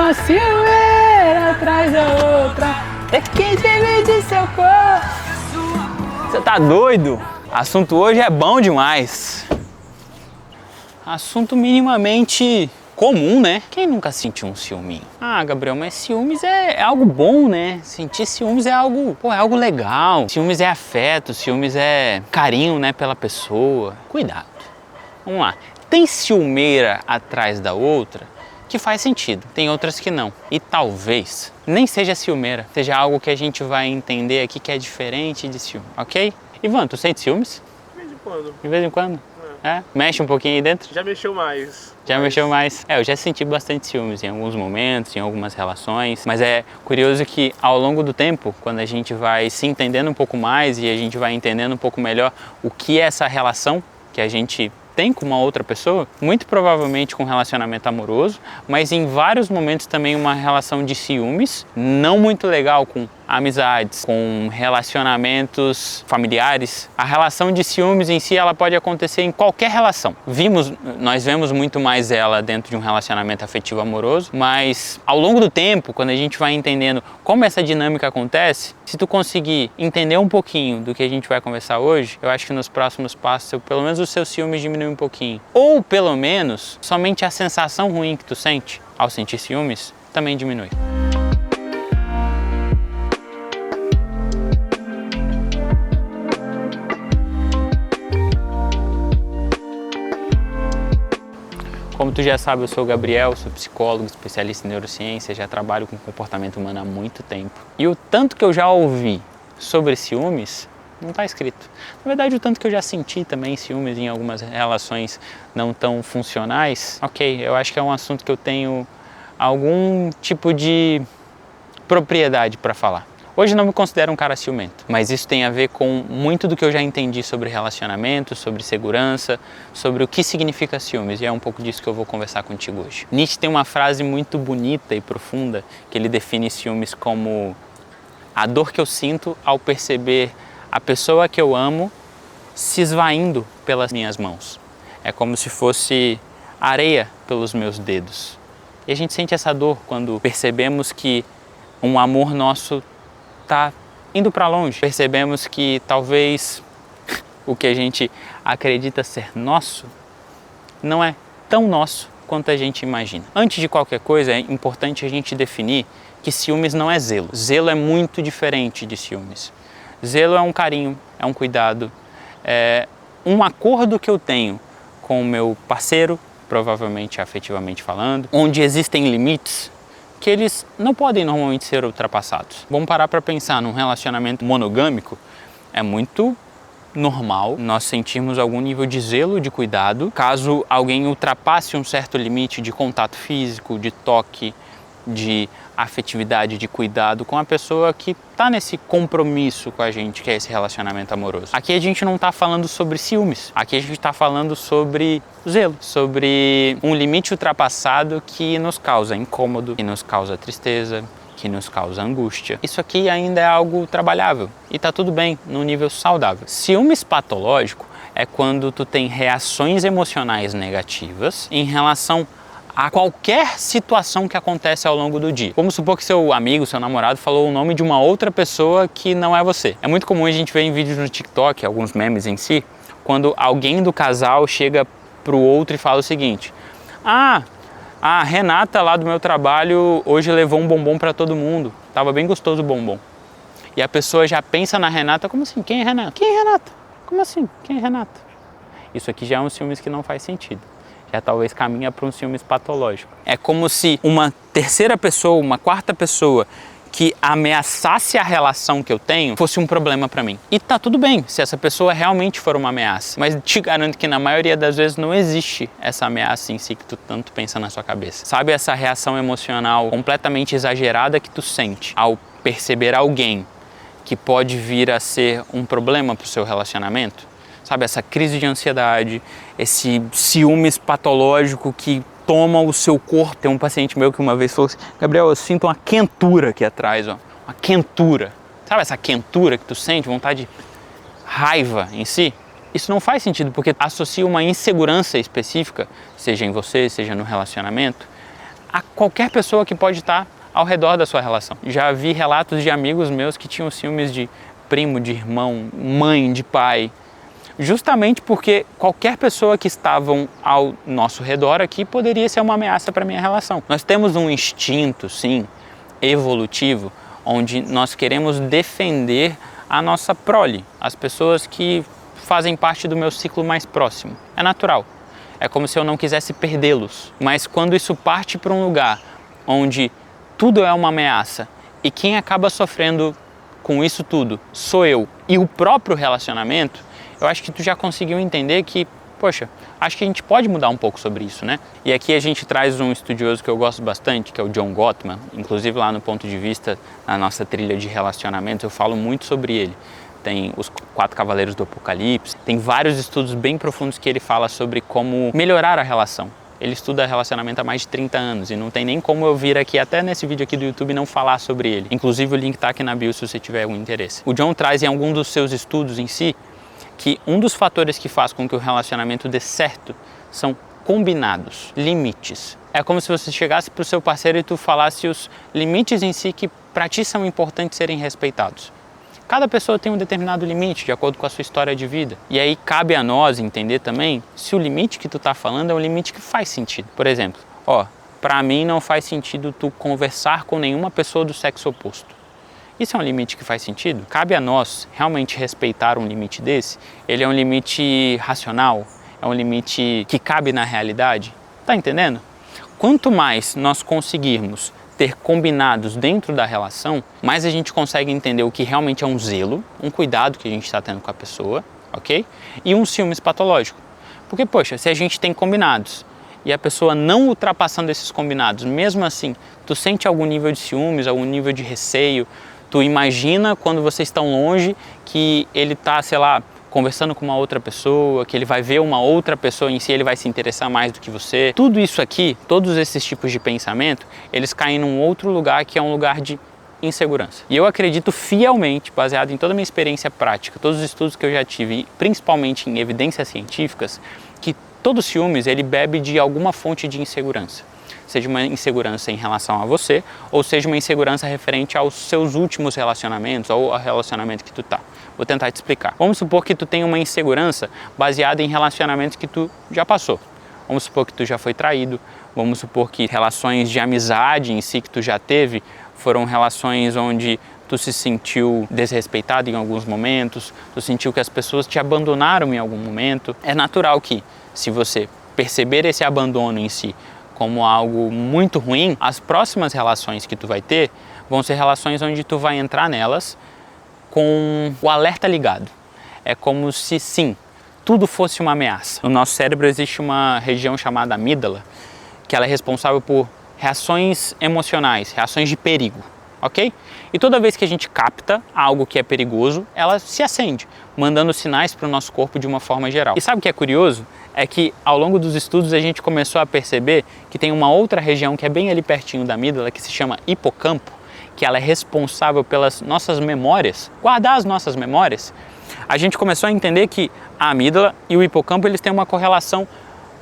uma ciumeira atrás da outra, é quem divide seu corpo. Você tá doido? Assunto hoje é bom demais. Assunto minimamente comum, né? Quem nunca sentiu um ciúminho? Ah, Gabriel, mas ciúmes é algo bom, né? Sentir ciúmes é algo, é algo legal. Ciúmes é afeto, ciúmes é carinho, né, pela pessoa. Cuidado. Vamos lá. Tem ciumeira atrás da outra que faz sentido. Tem outras que não. E talvez nem seja ciumeira, seja algo que a gente vai entender aqui que é diferente de ciúme, ok? Ivan, tu sente ciúmes? De vez em quando. De vez em quando? É? Mexe um pouquinho aí dentro? Já mexeu mais. Mexeu mais. Eu já senti bastante ciúmes em alguns momentos, em algumas relações, mas é curioso que ao longo do tempo, quando a gente vai se entendendo um pouco mais e a gente vai entendendo um pouco melhor o que é essa relação que a gente tem com uma outra pessoa, muito provavelmente com um relacionamento amoroso, mas em vários momentos também uma relação de ciúmes, não muito legal com amizades, com relacionamentos familiares. A relação de ciúmes em si, ela pode acontecer em qualquer relação. Nós vemos muito mais ela dentro de um relacionamento afetivo amoroso, mas ao longo do tempo, quando a gente vai entendendo como essa dinâmica acontece, se tu conseguir entender um pouquinho do que a gente vai conversar hoje, eu acho que nos próximos passos, pelo menos os seus ciúmes diminuem um pouquinho. Ou pelo menos, somente a sensação ruim que tu sente ao sentir ciúmes também diminui. Como tu já sabe, eu sou o Gabriel, sou psicólogo, especialista em neurociência, já trabalho com comportamento humano há muito tempo. E o tanto que eu já ouvi sobre ciúmes não está escrito. Na verdade, o tanto que eu já senti também ciúmes em algumas relações não tão funcionais, ok, eu acho que é um assunto que eu tenho algum tipo de propriedade para falar. Hoje não me considero um cara ciumento, mas isso tem a ver com muito do que eu já entendi sobre relacionamento, sobre segurança, sobre o que significa ciúmes, e é um pouco disso que eu vou conversar contigo hoje. Nietzsche tem uma frase muito bonita e profunda que ele define ciúmes como a dor que eu sinto ao perceber a pessoa que eu amo se esvaindo pelas minhas mãos. É como se fosse areia pelos meus dedos. E a gente sente essa dor quando percebemos que um amor nosso está indo para longe. Percebemos que talvez o que a gente acredita ser nosso não é tão nosso quanto a gente imagina. Antes de qualquer coisa, é importante a gente definir que ciúmes não é zelo. Zelo é muito diferente de ciúmes. Zelo é um carinho, é um cuidado, é um acordo que eu tenho com o meu parceiro, provavelmente afetivamente falando, onde existem limites que eles não podem normalmente ser ultrapassados. Vamos parar para pensar, num relacionamento monogâmico, é muito normal nós sentirmos algum nível de zelo, de cuidado, caso alguém ultrapasse um certo limite de contato físico, de toque, de afetividade, de cuidado com a pessoa que está nesse compromisso com a gente, que é esse relacionamento amoroso. Aqui a gente não está falando sobre ciúmes, aqui a gente está falando sobre zelo, sobre um limite ultrapassado que nos causa incômodo, que nos causa tristeza, que nos causa angústia. Isso aqui ainda é algo trabalhável e está tudo bem, num nível saudável. Ciúmes patológico é quando tu tem reações emocionais negativas em relação a qualquer situação que acontece ao longo do dia. Vamos supor que seu amigo, seu namorado falou o nome de uma outra pessoa que não é você. É muito comum a gente ver em vídeos no TikTok, alguns memes em si, quando alguém do casal chega pro outro e fala o seguinte: a Renata lá do meu trabalho hoje levou um bombom para todo mundo. Tava bem gostoso o bombom. E a pessoa já pensa na Renata, como assim? Quem é Renata? Quem é Renata? Como assim? Quem é Renata? Isso aqui já é um ciúmes que não faz sentido. Já talvez caminha para um ciúmes patológico. É como se uma terceira pessoa, uma quarta pessoa que ameaçasse a relação que eu tenho fosse um problema para mim. E tá tudo bem se essa pessoa realmente for uma ameaça, mas te garanto que na maioria das vezes não existe essa ameaça em si que tu tanto pensa na sua cabeça. Sabe essa reação emocional completamente exagerada que tu sente ao perceber alguém que pode vir a ser um problema para o seu relacionamento? Sabe, essa crise de ansiedade, esse ciúmes patológico que toma o seu corpo. Tem um paciente meu que uma vez falou assim: Gabriel, eu sinto uma quentura aqui atrás, ó. Uma quentura. Sabe essa quentura que tu sente, vontade de raiva em si? Isso não faz sentido, porque associa uma insegurança específica, seja em você, seja no relacionamento, a qualquer pessoa que pode estar ao redor da sua relação. Já vi relatos de amigos meus que tinham ciúmes de primo, de irmão, mãe, de pai, justamente porque qualquer pessoa que estavam ao nosso redor aqui poderia ser uma ameaça para a minha relação. Nós temos um instinto, sim, evolutivo, onde nós queremos defender a nossa prole, as pessoas que fazem parte do meu ciclo mais próximo. É natural. É como se eu não quisesse perdê-los. Mas quando isso parte para um lugar onde tudo é uma ameaça e quem acaba sofrendo com isso tudo sou eu e o próprio relacionamento, eu acho que tu já conseguiu entender que, poxa, acho que a gente pode mudar um pouco sobre isso, né? E aqui a gente traz um estudioso que eu gosto bastante, que é o John Gottman. Inclusive lá no Ponto de Vista, na nossa trilha de relacionamentos, eu falo muito sobre ele. Tem os 4 Cavaleiros do Apocalipse, tem vários estudos bem profundos que ele fala sobre como melhorar a relação. Ele estuda relacionamento há mais de 30 anos e não tem nem como eu vir aqui, até nesse vídeo aqui do YouTube, não falar sobre ele. Inclusive o link está aqui na bio se você tiver algum interesse. O John traz em algum dos seus estudos em si que um dos fatores que faz com que o relacionamento dê certo são combinados, limites. É como se você chegasse para o seu parceiro e tu falasse os limites em si que para ti são importantes serem respeitados. Cada pessoa tem um determinado limite de acordo com a sua história de vida. E aí cabe a nós entender também se o limite que tu tá falando é um limite que faz sentido. Por exemplo, para mim não faz sentido tu conversar com nenhuma pessoa do sexo oposto. Isso é um limite que faz sentido? Cabe a nós realmente respeitar um limite desse? Ele é um limite racional? É um limite que cabe na realidade? Tá entendendo? Quanto mais nós conseguirmos ter combinados dentro da relação, mais a gente consegue entender o que realmente é um zelo, um cuidado que a gente está tendo com a pessoa, ok? E um ciúmes patológico. Porque, poxa, se a gente tem combinados e a pessoa não ultrapassando esses combinados, mesmo assim, tu sente algum nível de ciúmes, algum nível de receio, tu imagina quando vocês estão longe que ele tá, sei lá, conversando com uma outra pessoa, que ele vai ver uma outra pessoa em si, ele vai se interessar mais do que você. Tudo isso aqui, todos esses tipos de pensamento, eles caem num outro lugar que é um lugar de insegurança. E eu acredito fielmente, baseado em toda a minha experiência prática, todos os estudos que eu já tive, principalmente em evidências científicas, que todo ciúmes ele bebe de alguma fonte de insegurança. Seja uma insegurança em relação a você, ou seja uma insegurança referente aos seus últimos relacionamentos, ou ao relacionamento que tu tá. Vou tentar te explicar. Vamos supor que tu tem uma insegurança baseada em relacionamentos que tu já passou. Vamos supor que tu já foi traído, vamos supor que relações de amizade em si que tu já teve foram relações onde tu se sentiu desrespeitado em alguns momentos, tu sentiu que as pessoas te abandonaram em algum momento. É natural que, se você perceber esse abandono em si como algo muito ruim, as próximas relações que tu vai ter vão ser relações onde tu vai entrar nelas com o alerta ligado. É como se, sim, tudo fosse uma ameaça. No nosso cérebro existe uma região chamada amígdala, que ela é responsável por reações emocionais, reações de perigo, ok? E toda vez que a gente capta algo que é perigoso, ela se acende, mandando sinais para o nosso corpo de uma forma geral. E sabe o que é curioso? É que ao longo dos estudos a gente começou a perceber que tem uma outra região que é bem ali pertinho da amígdala, que se chama hipocampo, que ela é responsável pelas nossas memórias, guardar as nossas memórias. A gente começou a entender que a amígdala e o hipocampo eles têm uma correlação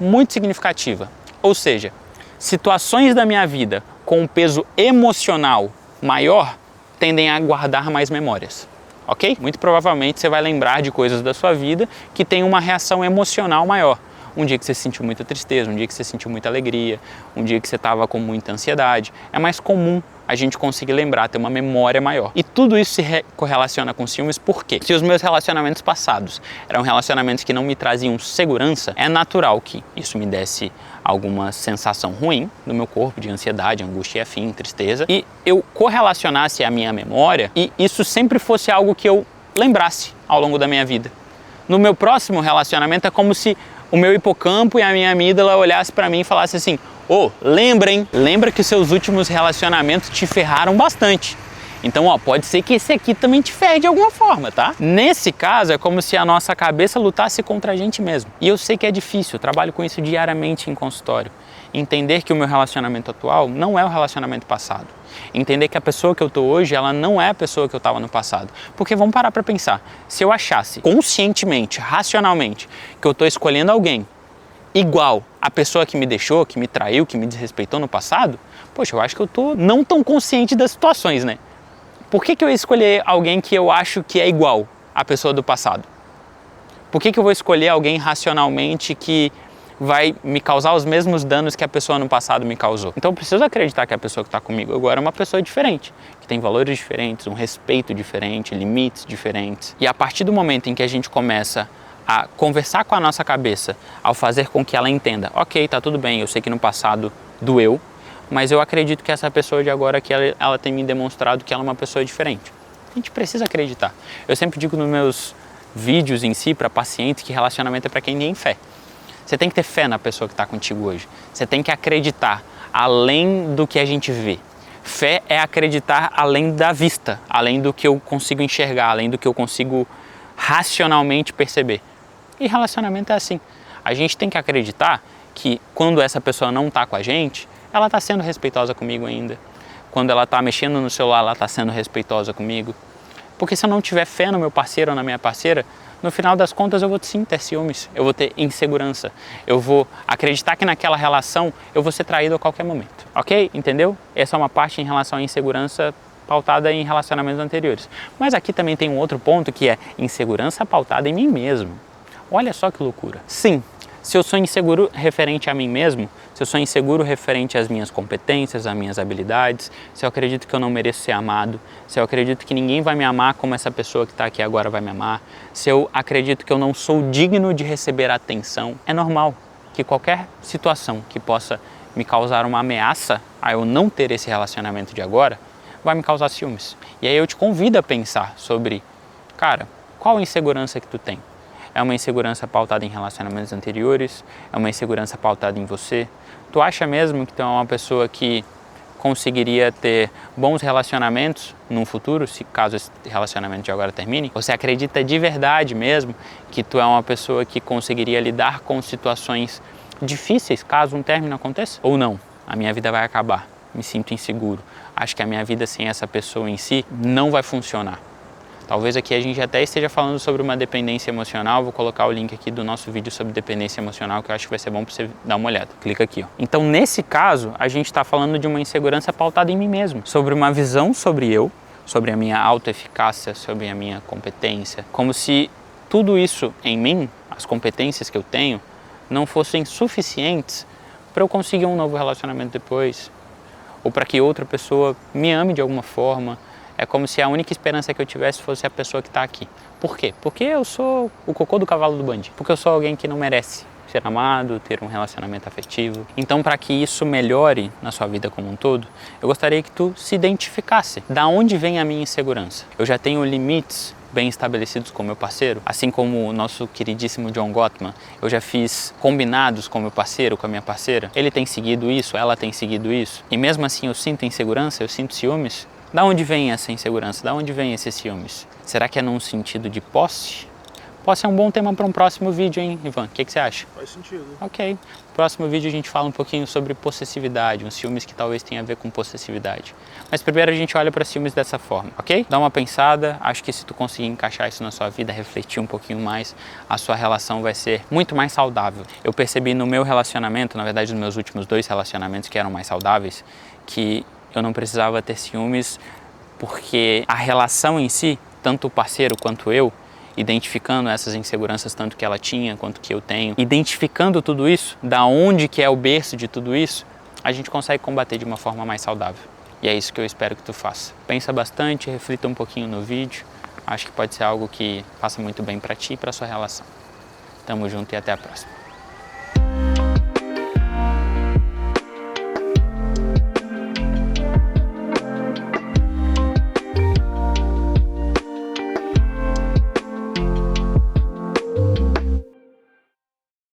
muito significativa. Ou seja, situações da minha vida com um peso emocional maior tendem a guardar mais memórias. Ok? Muito provavelmente você vai lembrar de coisas da sua vida que tem uma reação emocional maior. Um dia que você sentiu muita tristeza, um dia que você sentiu muita alegria, um dia que você estava com muita ansiedade. É mais comum a gente conseguir lembrar, ter uma memória maior. E tudo isso se correlaciona com ciúmes por quê? Se os meus relacionamentos passados eram relacionamentos que não me traziam segurança, é natural que isso me desse alguma sensação ruim no meu corpo, de ansiedade, angústia e afim, tristeza, e eu correlacionasse a minha memória e isso sempre fosse algo que eu lembrasse ao longo da minha vida. No meu próximo relacionamento é como se o meu hipocampo e a minha amígdala olhasse para mim e falasse assim: lembra que os seus últimos relacionamentos te ferraram bastante. Então, pode ser que esse aqui também te ferre de alguma forma, tá? Nesse caso, é como se a nossa cabeça lutasse contra a gente mesmo. E eu sei que é difícil, eu trabalho com isso diariamente em consultório. Entender que o meu relacionamento atual não é o relacionamento passado. Entender que a pessoa que eu tô hoje, ela não é a pessoa que eu estava no passado. Porque vamos parar para pensar, se eu achasse conscientemente, racionalmente, que eu tô escolhendo alguém igual a pessoa que me deixou, que me traiu, que me desrespeitou no passado, poxa, eu acho que eu tô não tão consciente das situações, né? Por que eu ia escolher alguém que eu acho que é igual à pessoa do passado? Por que eu vou escolher alguém racionalmente que vai me causar os mesmos danos que a pessoa no passado me causou? Então eu preciso acreditar que a pessoa que está comigo agora é uma pessoa diferente, que tem valores diferentes, um respeito diferente, limites diferentes. E a partir do momento em que a gente começa a conversar com a nossa cabeça, ao fazer com que ela entenda, ok, tá tudo bem, eu sei que no passado doeu, mas eu acredito que essa pessoa de agora que ela tem me demonstrado que ela é uma pessoa diferente. A gente precisa acreditar. Eu sempre digo nos meus vídeos em si para pacientes que relacionamento é para quem tem fé. Você tem que ter fé na pessoa que está contigo hoje. Você tem que acreditar além do que a gente vê. Fé é acreditar além da vista, além do que eu consigo enxergar, além do que eu consigo racionalmente perceber. E relacionamento é assim. A gente tem que acreditar que quando essa pessoa não está com a gente, ela está sendo respeitosa comigo ainda. Quando ela está mexendo no celular, ela está sendo respeitosa comigo. Porque se eu não tiver fé no meu parceiro ou na minha parceira, no final das contas eu vou sim ter ciúmes, eu vou ter insegurança, eu vou acreditar que naquela relação eu vou ser traído a qualquer momento. Ok? Entendeu? Essa é uma parte em relação à insegurança pautada em relacionamentos anteriores. Mas aqui também tem um outro ponto que é insegurança pautada em mim mesmo. Olha só que loucura. Sim, se eu sou inseguro referente a mim mesmo, se eu sou inseguro referente às minhas competências, às minhas habilidades, se eu acredito que eu não mereço ser amado, se eu acredito que ninguém vai me amar como essa pessoa que está aqui agora vai me amar, se eu acredito que eu não sou digno de receber atenção, é normal que qualquer situação que possa me causar uma ameaça a eu não ter esse relacionamento de agora, vai me causar ciúmes. E aí eu te convido a pensar sobre, cara, qual a insegurança que tu tem? É uma insegurança pautada em relacionamentos anteriores? É uma insegurança pautada em você? Tu acha mesmo que tu é uma pessoa que conseguiria ter bons relacionamentos no futuro, se caso esse relacionamento de agora termine? Você acredita de verdade mesmo que tu é uma pessoa que conseguiria lidar com situações difíceis caso um término aconteça? Ou não? A minha vida vai acabar, me sinto inseguro, acho que a minha vida sem essa pessoa em si não vai funcionar. Talvez aqui a gente até esteja falando sobre uma dependência emocional. Vou colocar o link aqui do nosso vídeo sobre dependência emocional, que eu acho que vai ser bom para você dar uma olhada. Clica aqui, ó. Então, nesse caso, a gente está falando de uma insegurança pautada em mim mesmo, sobre uma visão sobre eu, sobre a minha autoeficácia, sobre a minha competência, como se tudo isso em mim, as competências que eu tenho, não fossem suficientes para eu conseguir um novo relacionamento depois, ou para que outra pessoa me ame de alguma forma. É como se a única esperança que eu tivesse fosse a pessoa que está aqui. Por quê? Porque eu sou o cocô do cavalo do bando. Porque eu sou alguém que não merece ser amado, ter um relacionamento afetivo. Então, para que isso melhore na sua vida como um todo, eu gostaria que tu se identificasse. Da onde vem a minha insegurança? Eu já tenho limites bem estabelecidos com meu parceiro, assim como o nosso queridíssimo John Gottman. Eu já fiz combinados com meu parceiro, com a minha parceira. Ele tem seguido isso, ela tem seguido isso. E mesmo assim eu sinto insegurança, eu sinto ciúmes. Da onde vem essa insegurança? Da onde vem esses ciúmes? Será que é num sentido de posse? Posse é um bom tema para um próximo vídeo, hein, Ivan? O que você acha? Faz sentido. Ok. No próximo vídeo a gente fala um pouquinho sobre possessividade, uns ciúmes que talvez tenham a ver com possessividade. Mas primeiro a gente olha para ciúmes dessa forma, ok? Dá uma pensada, acho que se tu conseguir encaixar isso na sua vida, refletir um pouquinho mais, a sua relação vai ser muito mais saudável. Eu percebi no meu relacionamento, na verdade nos meus últimos 2 relacionamentos que eram mais saudáveis, que eu não precisava ter ciúmes porque a relação em si, tanto o parceiro quanto eu, identificando essas inseguranças tanto que ela tinha quanto que eu tenho, identificando tudo isso, da onde que é o berço de tudo isso, a gente consegue combater de uma forma mais saudável. E é isso que eu espero que tu faça. Pensa bastante, reflita um pouquinho no vídeo, acho que pode ser algo que faça muito bem para ti e para sua relação. Tamo junto e até a próxima.